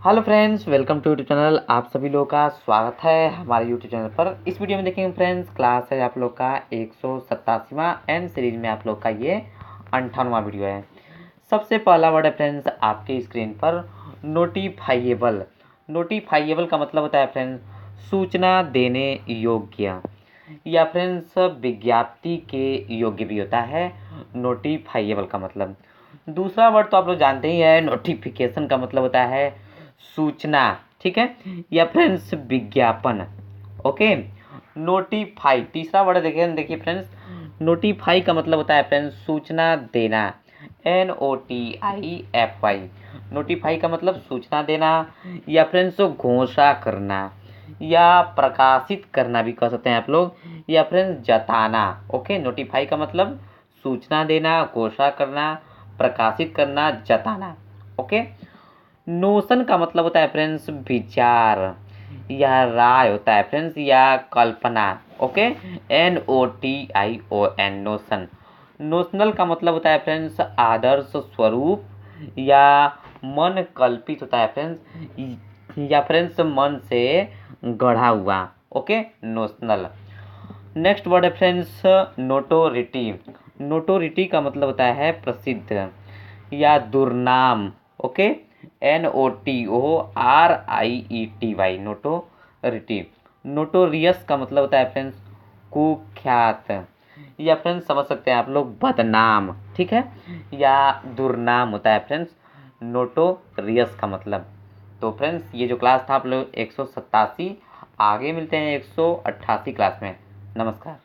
Hello friends, welcome to YouTube channel. आप सभी लोगों का स्वागत है हमारे यूट्यूब चैनल पर। इस वीडियो में देखेंगे फ्रेंड्स, क्लास है आप लोग का 187वां एंड सीरीज में आप लोग का ये 58वां वीडियो है। सबसे पहला वर्ड है फ्रेंड्स आपके स्क्रीन पर नोटिफाइएबल। नोटिफाइएबल का मतलब होता है फ्रेंड्स सूचना देने योग्य, या फ्रेंड्स विज्ञप्ति के योग्य भी होता है नोटिफाइएबल का मतलब। दूसरा वर्ड तो आप लोग जानते ही है, नोटिफिकेशन का मतलब होता है सूचना, ठीक है, या फ्रेंड्स विज्ञापन। ओके, नोटिफाई तीसरा वर्ड देखिए फ्रेंड्स, नोटिफाई का मतलब होता है फ्रेंड्स सूचना देना, NOTIFY। नोटिफाई का मतलब सूचना देना, या फ्रेंड्स घोषणा करना, या प्रकाशित करना भी कह सकते हैं आप लोग, या फ्रेंड्स जताना। ओके, नोटिफाई का मतलब सूचना देना, घोषणा करना, प्रकाशित करना, जताना। ओके, नोशन का मतलब होता है फ्रेंड्स विचार या राय होता है फ्रेंड्स, या कल्पना। Okay, NOTION notion. नोशनल का मतलब होता है फ्रेंड्स आदर्श स्वरूप, या मन कल्पित होता है फ्रेंड्स, या फ्रेंड्स मन से गढ़ा हुआ। Okay, notional. नेक्स्ट वर्ड है फ्रेंड्स नोटोरिटी। नोटोरिटी का मतलब होता है प्रसिद्ध या दुर्नाम। Okay, NOTORIETY notoriety. नोटोरियस का मतलब होता है फ्रेंड्स कुख्यात, या फ्रेंड्स समझ सकते हैं आप लोग बदनाम, ठीक है, या दुर्नाम होता है फ्रेंड्स नोटोरियस का मतलब। तो फ्रेंड्स ये जो क्लास था आप लोग 187, आगे मिलते हैं 188 क्लास में। नमस्कार।